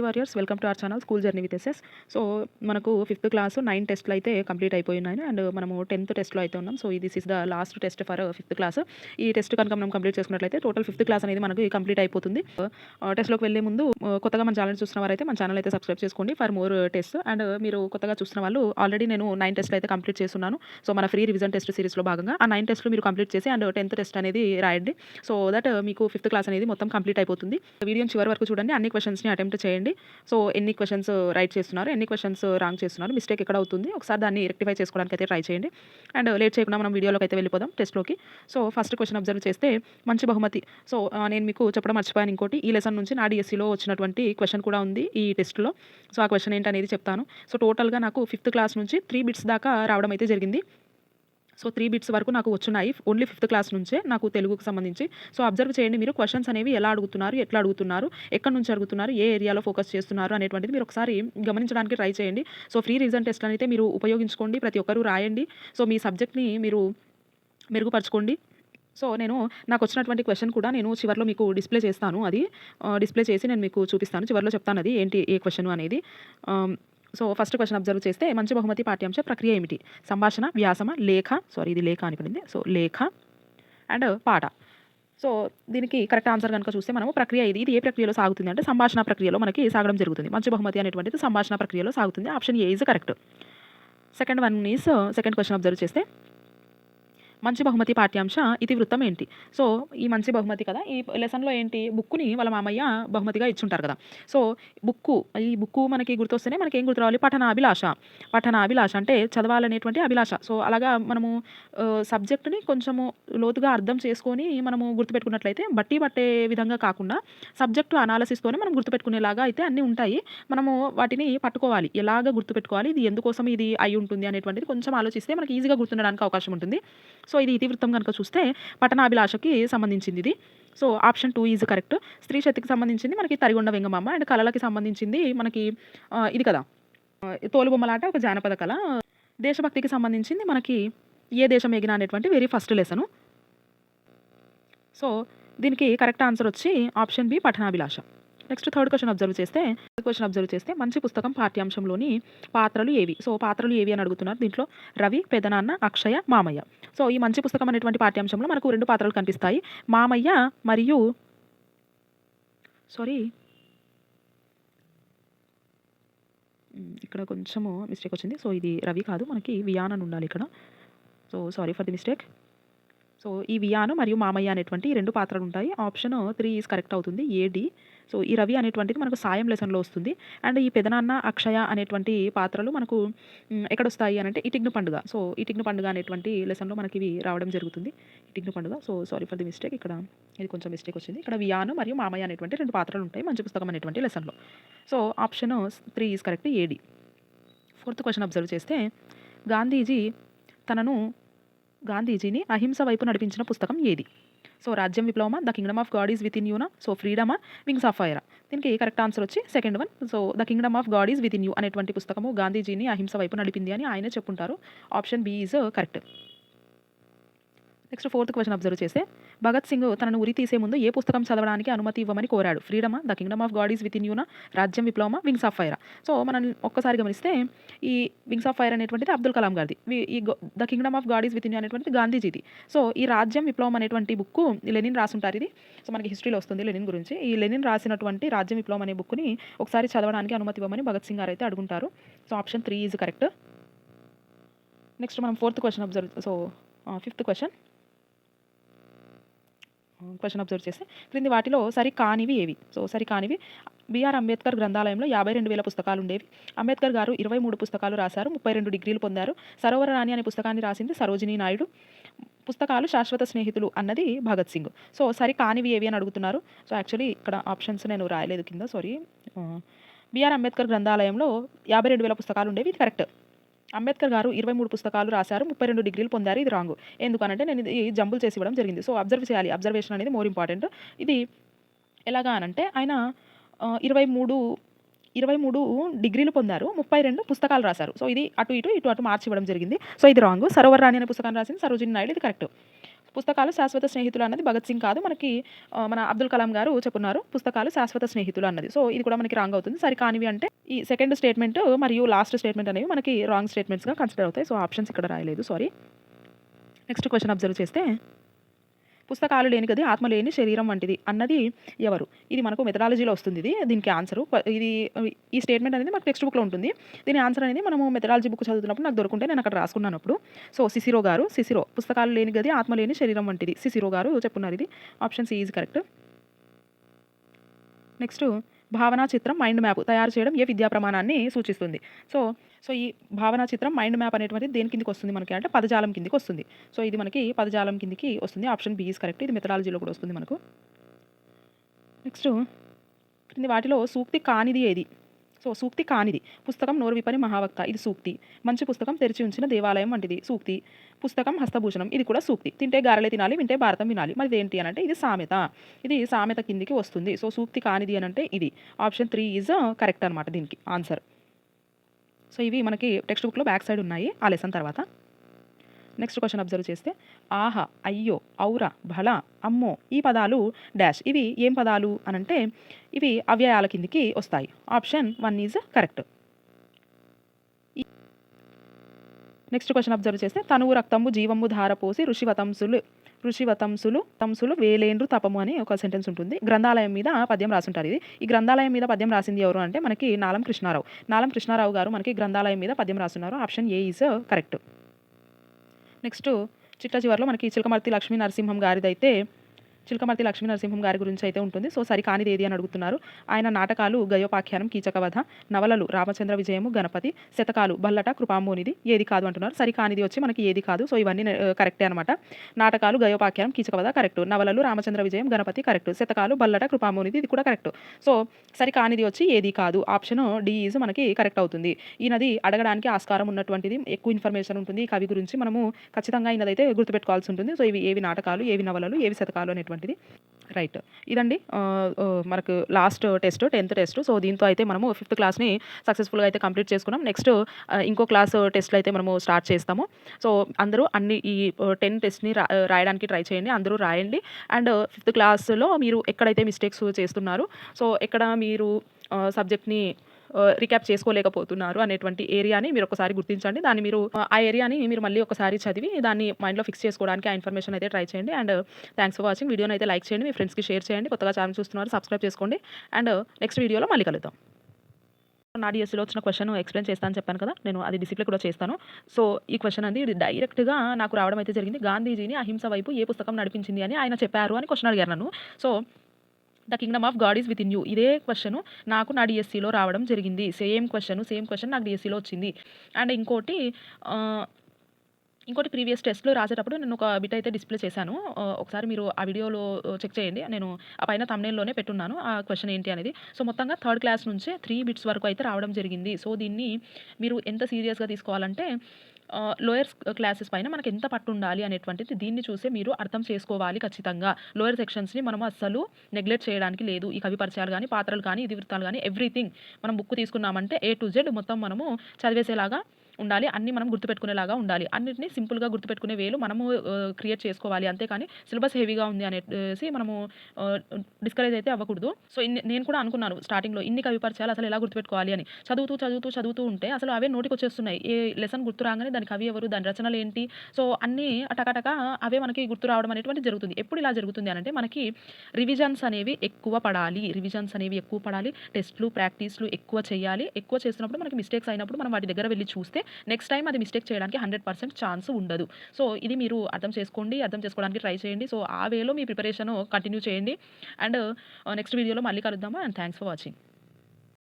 Warriors welcome to our channel school journey with SS. So మనకు fifth class 9 టెస్ట్లు అయితే complete అయిపోయినాయి and మనము 10th టెస్ట్లో అయితే ఉన్నాం. So this is the last test for fifth class. ఈ టెస్ట్ కనుక మనం కంప్లీట్ చేసుకున్నట్లయితే టోటల్ ఫిఫ్త్ క్లాస్ అనేది మనకి కంప్లీట్ అయిపోతుంది. టెస్ట్లోకి వెళ్ళే ముందు కొత్తగా మన ఛానల్ చూస్తున్న వారైతే మన ఛానల్ అయితే సబ్స్క్రైబ్ చేసుకోండి ఫర్ మోర్ టెస్ట్. అండ్ మీరు కొత్తగా చూస్తున్న వాళ్ళు ఆల్రెడీ నేను 9 టెస్ట్లు అయితే కంప్లీట్ చేస్తున్నాను. సో మన ఫ్రీ రివిజన్ టెస్ట్ సిరీస్లో భాగంగా ఆ 9 టెస్ట్లు మీరు కంప్లీట్ చేసి అండ్ 10th టెస్ట్ అనేది రాయండి. సో దట్ మీకు ఫిఫ్త్ క్లాస్ అనేది మొత్తం కంప్లీట్ అయిపోతుంది. వీడియోని చివరి వరకు చూడండి, అన్ని క్వశ్చన్స్ని అటెంప్ట్ చేయండి. సో ఎన్ని క్వశ్చన్స్ రైట్ చేస్తున్నారు, ఎన్ని క్వశ్చన్స్ రాంగ్ చేస్తున్నారు, మిస్టేక్ ఎక్కడ అవుతుంది ఒకసారి దాన్ని రెక్టిఫై చేసుకోవడానికి అయితే ట్రై చేయండి. అండ్ లేట్ చేయకుండా మనం వీడియోలోకి అయితే వెళ్ళిపోదాం టెస్ట్లోకి. సో ఫస్ట్ క్వశ్చన్ అబ్జర్వ్ చేస్తే మంచి బహుమతి. సో నేను మీకు చెప్పడం మర్చిపోయాను ఇంకోటి, ఈ లెసన్ నుంచి నా డిఎస్సిలో వచ్చినటువంటి క్వశ్చన్ కూడా ఉంది ఈ టెస్ట్లో. సో ఆ క్వశ్చన్ ఏంటనేది చెప్తాను. సో టోటల్గా నాకు ఫిఫ్త్ క్లాస్ నుంచి 3 బిట్స్ దాకా రావడం అయితే జరిగింది. సో 3 బిట్స్ వరకు నాకు వచ్చున్నాయి ఓన్లీ ఫిఫ్త్ క్లాస్ నుంచే నాకు తెలుగుకు సంబంధించి. సో అబ్జర్వ్ చేయండి మీరు, క్వశ్చన్స్ అనేవి ఎలా అడుగుతున్నారు, ఎట్లా అడుగుతున్నారు, ఎక్కడి నుంచి అడుగుతున్నారు, ఏ ఏరియాలో ఫోకస్ చేస్తున్నారు అనేటువంటిది మీరు ఒకసారి గమనించడానికి ట్రై చేయండి. సో ఫ్రీ రివిజన్ టెస్ట్ అయితే మీరు ఉపయోగించుకోండి, ప్రతి ఒక్కరూ రాయండి. సో మీ సబ్జెక్ట్ని మీరు మెరుగుపరచుకోండి. సో నాకు వచ్చినటువంటి క్వశ్చన్ కూడా నేను చివరిలో మీకు డిస్ప్లే చేస్తాను. అది డిస్ప్లే చేసి నేను మీకు చూపిస్తాను, చివరిలో చెప్తాను అది ఏంటి ఏ క్వశ్చన్ అనేది. సో ఫస్ట్ క్వశ్చన్ అబ్జర్వ్ చేస్తే మంచి బహుమతి పాఠ్యాంశ ప్రక్రియ ఏమిటి? సంభాషణ, వ్యాసమ, లేఖ, ఇది లేఖ అని పడింది. సో లేఖ అండ్ పాట. సో దీనికి కరెక్ట్ ఆన్సర్ కనుక చూస్తే మనము ప్రక్రియ ఇది ఏ ప్రక్రియలో సాగుతుంది అంటే సంభాషణ ప్రక్రియలో మనకి సాగడం జరుగుతుంది. మంచి బహుమతి అనేటువంటిది సంభాషణ ప్రక్రియలో సాగుతుంది. Option A is correct. Second question observe చేస్తే మంచి బహుమతి పాఠ్యాంశ ఇతివృత్తం ఏంటి? సో ఈ మంచి బహుమతి కదా, ఈ లెసన్లో ఏంటి, బుక్కుని వాళ్ళ మామయ్య బహుమతిగా ఇచ్చుంటారు కదా. సో ఈ బుక్కు మనకి గుర్తొస్తేనే మనకి ఏం గుర్తు రావాలి? పఠనాభిలాష అంటే చదవాలనేటువంటి అభిలాష. సో అలాగా మనము సబ్జెక్టుని కొంచెము లోతుగా అర్థం చేసుకొని మనము గుర్తుపెట్టుకున్నట్లయితే బట్టి పట్టే విధంగా కాకుండా సబ్జెక్టు అనాలసిస్తోనే మనం గుర్తుపెట్టుకునేలాగా అయితే అన్నీ ఉంటాయి. మనము వాటిని పట్టుకోవాలి, ఎలాగ గుర్తుపెట్టుకోవాలి, ఇది ఎందుకోసం ఇది అయి ఉంటుంది అనేటువంటిది కొంచెం ఆలోచిస్తే మనకి ఈజీగా గుర్తుండడానికి అవకాశం ఉంటుంది. సో ఇది ఇతివృత్తం కనుక చూస్తే పఠనాభిలాషకి సంబంధించింది ఇది. So option 2 is correct. స్త్రీ శక్తికి సంబంధించింది మనకి తరిగొండ వెంగమాంబ అండ్ కళలకి సంబంధించింది మనకి ఇది కదా తోలుబొమ్మలాట ఒక జానపద కళ. దేశభక్తికి సంబంధించింది మనకి ఏ దేశం ఎగిన అనేటువంటి వెరీ ఫస్ట్ లెసను. సో దీనికి కరెక్ట్ ఆన్సర్ వచ్చి ఆప్షన్ బి పఠనాభిలాష. నెక్స్ట్ థర్డ్ క్వశ్చన్ అబ్జర్వ్ చేస్తే మంచి పుస్తకం పాఠ్యాంశంలోని పాత్రలు ఏవి? సో పాత్రలు ఏవి అని అడుగుతున్నారు. దీంట్లో రవి, పెదనాన్న, అక్షయ, మామయ్య. సో ఈ మంచి పుస్తకం అనేటువంటి పాఠ్యాంశంలో మనకు 2 పాత్రలు కనిపిస్తాయి, మామయ్య మరియు ఇక్కడ కొంచెము మిస్టేక్ వచ్చింది. సో ఇది రవి కాదు, మనకి వియాన్ అని ఉండాలి ఇక్కడ. So sorry for the mistake. So ఈ వియాను మరియు మామయ్య అనేటువంటి 2 పాత్రలు ఉంటాయి. ఆప్షన్ 3 ఈజ్ కరెక్ట్ అవుతుంది, ఏడి. సో ఈ రవి అనేటువంటిది మనకు సాయం లెసన్లో వస్తుంది. అండ్ ఈ పెదనాన్న, అక్షయ అనేటువంటి పాత్రలు మనకు ఎక్కడొస్తాయి అని అంటే ఇటిగ్ను పండుగ. సో ఇటిగ్ను పండుగ అనేటువంటి లెసన్లో మనకి ఇవి రావడం జరుగుతుంది, ఇటిగ్ను పండుగ. So sorry for the mistake, ఇక్కడ ఇది కొంచెం మిస్టేక్ వచ్చింది. ఇక్కడ వియాను మరియు మామయ్య అనేటువంటి 2 పాత్రలు ఉంటాయి మంచి పుస్తకం అనేటువంటి లెసన్లో. సో ఆప్షన్ 3 ఈజ్ కరెక్ట్, ఏడి. ఫోర్త్ క్వశ్చన్ అబ్జర్వ్ చేస్తే గాంధీజీని అహింస వైపు నడిపించిన పుస్తకం ఏది? సో రాజ్యం విప్లవమా, the kingdom of God is within యూనా, సో ఫ్రీడమా, వింగ్స్ ఆఫ్ ఫైరా. దీనికి కరెక్ట్ ఆన్సర్ వచ్చి second one. So the kingdom of God is within you అనేటువంటి పుస్తకము గాంధీజీని అహింస వైపు నడిపింది అని ఆయనే చెప్పుంటారు. Option B is correct. Next fourth question observe చేస్తే భగత్ సింగ్ తనను ఉరి తీసే ముందు ఏ పుస్తకం చదవడానికి అనుమతి ఇవ్వమని కోరాడు? ఫ్రీడమా, the kingdom of God is within యూనా, రాజ్యం విప్లవమా, వింగ్స్ ఆఫ్ ఫైరా. సో మనం ఒక్కసారి గమనిస్తే ఈ వింగ్స్ ఆఫ్ ఫైర్ అనేటువంటిది అబ్దుల్ కలాం గారిది, ఈ the kingdom of God is within you అనేటువంటిది గాంధీజీది. సో ఈ రాజ్యం విప్లవం అనేటువంటి బుక్కు లెనిన్ రాసుంటారు. ఇది సో మనకి హిస్టరీలో వస్తుంది లెనిన్ గురించి. ఈ లెనిన్ రాసినటువంటి రాజ్యం విప్లవం అనే బుక్ని ఒకసారి చదవడానికి అనుమతి ఇవ్వమని భగత్ సింగ్ గారు అయితే అడుగుంటారు. So option 3 is correct. Next మనం fourth question fifth question observe చేస్తే క్రింది వాటిలో సరికానివి ఏవి? సో సరికానివి బిఆర్ అంబేద్కర్ గ్రంథాలయంలో 52,000 పుస్తకాలు ఉండేవి. అంబేద్కర్ గారు 23 పుస్తకాలు రాశారు, 32 డిగ్రీలు పొందారు. సరోవర రాణి అనే పుస్తకాన్ని రాసింది సరోజినీ నాయుడు. పుస్తకాలు శాశ్వత స్నేహితులు అన్నది భగత్ సింగ్. సో సరికానివి ఏవి అని అడుగుతున్నారు. సో యాక్చువల్లీ ఇక్కడ ఆప్షన్స్ నేను రాయలేదు కింద, సారీ. బిఆర్ అంబేద్కర్ గ్రంథాలయంలో 52,000 పుస్తకాలు ఉండేవి, ఇది కరెక్ట్. అంబేద్కర్ గారు 23 పుస్తకాలు రాశారు, 32 డిగ్రీలు పొందారు, ఇది రాంగ్. ఎందుకనంటే నేను ఇది జంబుల్ చేసి ఇవ్వడం జరిగింది. సో అబ్జర్వ్ చేయాలి, అబ్జర్వేషన్ అనేది మోర్ ఇంపార్టెంట్. ఇది ఎలాగా అనంటే ఆయన 23 డిగ్రీలు పొందారు, 32 పుస్తకాలు రాశారు. సో ఇది అటు అటు మార్చి ఇవ్వడం జరిగింది. సో ఇది రాంగ్. సరోవర్ రాణి అనే పుస్తకాన్ని రాసింది సరోజినీ నాయుడు, ఇది కరెక్ట్. పుస్తకాలు శాశ్వత స్నేహితులు అన్నది భగత్ సింగ్ కాదు, మనకి మన అబ్దుల్ కలాం గారు చెప్పున్నారు పుస్తకాలు శాశ్వత స్నేహితులు అన్నది. సో ఇది కూడా మనకి రాంగ్ అవుతుంది. సరికానివి అంటే ఈ సెకండ్ స్టేట్మెంట్ మరియు లాస్ట్ స్టేట్మెంట్ అనేవి మనకి రాంగ్ స్టేట్మెంట్స్గా కన్సిడర్ అవుతాయి. సో ఆప్షన్స్ ఇక్కడ రాయలేదు, సారీ. నెక్స్ట్ క్వశ్చన్ అబ్జర్వ్ చేస్తే, పుస్తకాలు లేని గది ఆత్మ లేని శరీరం వంటిది అన్నది ఎవరు? ఇది మనకు మెథడాలజీలో వస్తుంది. దీనికి ఆన్సరు ఇది ఈ స్టేట్మెంట్ అనేది మనకు టెక్స్ట్ బుక్లో ఉంటుంది. దీని ఆన్సర్ అనేది మనము మెథడాలజీ బుక్ చదువుతున్నప్పుడు నాకు దొరుకుంటే నేను అక్కడ రాసుకున్నాను అప్పుడు. సో సిసిరో పుస్తకాలు లేని గది ఆత్మ లేని శరీరం వంటిది సిసిరో గారు చెప్పున్నారు. ఇది option C is correct. Next, భావనా చిత్రం మైండ్ మ్యాప్ తయారు చేయడం ఏ విద్యా ప్రమాణాన్ని సూచిస్తుంది? సో ఈ భావనా చిత్రం మైండ్ మ్యాప్ అనేటువంటిది దేని కిందికి వస్తుంది మనకి అంటే పదజాలం కిందికి వస్తుంది. సో ఇది మనకి పదజాలం కిందికి వస్తుంది. Option B is correct. ఇది మెథడాలజీలో కూడా వస్తుంది మనకు. నెక్స్ట్, క్రింది వాటిలో సూక్తి కానిది ఏది? సో సూక్తి కానిది, పుస్తకం నోరు విప్పని మహావక్త ఇది సూక్తి. మంచి పుస్తకం తెరిచి ఉంచిన దేవాలయం వంటిది సూక్తి. పుస్తకం హస్తభూషణం ఇది కూడా సూక్తి. తింటే గారెలే తినాలి, వింటే భారతం వినాలి. మరి ఇదేంటి అని అంటే ఇది సామెత. ఇది సామెత కిందికి వస్తుంది. సో సూక్తి కానిది అని అంటే ఇది ఆప్షన్ 3 ఈజ్ కరెక్ట్ అనమాట దీనికి ఆన్సర్. సో ఇవి మనకి టెక్స్ట్ బుక్లో బ్యాక్ సైడ్ ఉన్నాయి ఆ లెసన్ తర్వాత. నెక్స్ట్ క్వశ్చన్ అబ్జర్వ్ చేస్తే, ఆహా, అయ్యో, ఔరా, భళ, అమ్మో ఈ పదాలు డాష్ ఇవి ఏం పదాలు అనంటే ఇవి అవ్యయాల కిందికి వస్తాయి. Option 1 is correct. Next question observe చేస్తే, తనువు రక్తంబు జీవము ధారపోసి తంసులు వేలేండ్రు తపము అని ఒక సెంటెన్స్ ఉంటుంది. గ్రంథాలయం మీద పద్యం రాసుంటారు. ఇది ఈ గ్రంథాలయం మీద పద్యం రాసింది ఎవరు అంటే మనకి నాలం కృష్ణారావు గారు మనకి గ్రంథాలయం మీద పద్యం రాస్తున్నారు. Option A is correct. Next, చిట్ట చివరిలో మనకి చిలకమర్తి లక్ష్మీ నరసింహం గారి గురించి అయితే ఉంటుంది. సో సరికానిది ఏది అని అడుగుతున్నారు. ఆయన నాటకాలు గయోపాఖ్యానం, కీచకవధ, నవలలు రామచంద్ర విజయము, గణపతి, శతకాలు బల్లట, కృపాంబోనిది ఏది కాదు అంటున్నారు. సరికానిది వచ్చి మనకి ఏది కాదు. సో ఇవన్నీ కరెక్టే అనమాట. నాటకాలు గయోపాఖ్యానం, కీచకవధ కరెక్ట్, నవలలు రామచంద్ర విజయం, గణపతి కరెక్ట్, శతకాలు బల్లట, కృపాంబోనిది ఇది కూడా కరెక్ట్. సో సరికానిది వచ్చి ఏది కాదు. ఆప్షన్ డి ఈజ్ మనకి కరెక్ట్ అవుతుంది. ఈయనది అడగడానికి ఆస్కారం ఉన్నటువంటిది, ఎక్కువ ఇన్ఫర్మేషన్ ఉంటుంది ఈ కవి గురించి. మనము ఖచ్చితంగా ఈయనదైతే గుర్తుపెట్టుకోవాల్సి ఉంటుంది. సో ఇవి ఏవి నాటకాలు, ఏవి నవలలు, ఏవి శతకాలు అనేటువంటిది రైట్. ఇదండి మనకు last test 10th test. So దీంతో అయితే మనము 5th క్లాస్ని సక్సెస్ఫుల్గా అయితే కంప్లీట్ చేసుకున్నాం. నెక్స్ట్ ఇంకో క్లాస్ టెస్ట్లు అయితే మనము స్టార్ట్ చేస్తాము. సో అందరూ అన్ని ఈ 10 టెస్ట్ని రాయడానికి ట్రై చేయండి, అందరూ రాయండి. అండ్ 5th క్లాస్లో మీరు ఎక్కడైతే మిస్టేక్స్ చేస్తున్నారు, సో ఎక్కడ మీరు సబ్జెక్ట్ని రీక్యాప్ చేసుకోలేకపోతున్నారు అనేటువంటి ఏరియాని మీరు ఒకసారి గుర్తించండి. దాన్ని మీరు ఆ ఏరియాని మీరు మళ్ళీ ఒకసారి చదివి దాన్ని మైండ్లో ఫిక్స్ చేసుకోవడానికి ఆ ఇన్ఫర్మేషన్ అయితే ట్రై చేయండి. And thanks for watching. వీడియోని అయితే లైక్ చేయండి, మీ ఫ్రెండ్స్కి షేర్ చేయండి. కొత్తగా ఛానల్ చూస్తున్నారు సబ్స్క్రైబ్ చేసుకోండి. అండ్ నెక్స్ట్ వీడియోలో మళ్ళీ కలుద్దాం. నా డిఎస్సిలో వచ్చిన క్వశ్చన్ ఎక్స్ప్లెయిన్ చేస్తాను చెప్పాను కదా, నేను అది డిసిప్లిన్ కూడా చేస్తాను. సో ఈ క్వశ్చన్ అనేది ఇది డైరెక్ట్గా నాకు రావడం అయితే జరిగింది. గాంధీజీని అహింస వైపు ఏ పుస్తకం నడిపించింది అని ఆయన చెప్పారు అని క్వశ్చన్ అడిగారు నన్ను. So the kingdom of God is within you ఇదే క్వశ్చన్ నాకు నా డిఎస్సిలో రావడం జరిగింది. సేమ్ క్వశ్చన్ నాకు డిఎస్సిలో వచ్చింది. అండ్ ఇంకోటి ప్రీవియస్ టెస్ట్లో రాసేటప్పుడు నేను ఒక బిట్ అయితే డిస్ప్లే చేశాను. ఒకసారి మీరు ఆ వీడియోలో చెక్ చేయండి. నేను ఆ పైన థంబ్నెయిల్లోనే పెట్టున్నాను ఆ క్వశ్చన్ ఏంటి అనేది. సో మొత్తంగా 3rd క్లాస్ నుంచే 3 బిట్స్ వరకు అయితే రావడం జరిగింది. సో దీన్ని మీరు ఎంత సీరియస్గా తీసుకోవాలంటే లోయర్ క్లాసెస్ పైన మనకు ఎంత పట్టు ఉండాలి అనేటువంటిది దీన్ని చూసే మీరు అర్థం చేసుకోవాలి ఖచ్చితంగా. లోయర్ సెక్షన్స్ని మనం అస్సలు నెగ్లెక్ట్ చేయడానికి లేదు. ఈ కవి పరిచయాలు కానీ, పాత్రలు కానీ, ఇతివృత్తాలు కానీ ఎవ్రీథింగ్ మనం బుక్ తీసుకున్నామంటే A to Z మొత్తం మనము చదివేసేలాగా ఉండాలి. అన్నీ మనం గుర్తుపెట్టుకునేలాగా ఉండాలి. అన్నిటిని సింపుల్గా గుర్తుపెట్టుకునే వేలు మనము క్రియేట్ చేసుకోవాలి. అంతేకాని సిలబస్ హెవీగా ఉంది అనేసి మనము డిస్కరేజ్ అయితే అవ్వకూడదు. సో నేను కూడా అనుకున్నాను స్టార్టింగ్లో ఇన్ని కవి పరిచయాలు అసలు ఎలా గుర్తుపెట్టుకోవాలి అని. చదువుతూ ఉంటే అసలు అవే నోటికి వచ్చేస్తున్నాయి. ఏ లెసన్ గుర్తు రాగానే దాని కవి ఎవరు, దాని రచనలు ఏంటి, సో అన్నీ టకటక అవే మనకి గుర్తు రావడం అనేటువంటి జరుగుతుంది. ఎప్పుడు ఇలా జరుగుతుంది అంటే మనకి రివిజన్స్ అనేవి ఎక్కువ పడాలి, టెస్ట్లు ప్రాక్టీస్లు ఎక్కువ చేయాలి. ఎక్కువ చేస్తున్నప్పుడు మనకి మిస్టేక్స్ అయినప్పుడు మనం వాటి దగ్గర వెళ్ళి చూస్తే నెక్స్ట్ టైం అది మిస్టేక్ చేయడానికి 100% ఛాన్స్ ఉండదు. సో ఇది మీరు అర్థం చేసుకోవడానికి ట్రై చేయండి. సో ఆ వేలో మీ ప్రిపరేషన్ కంటిన్యూ చేయండి. అండ్ నెక్స్ట్ వీడియోలో మళ్ళీ కలుద్దాము. And thanks for watching.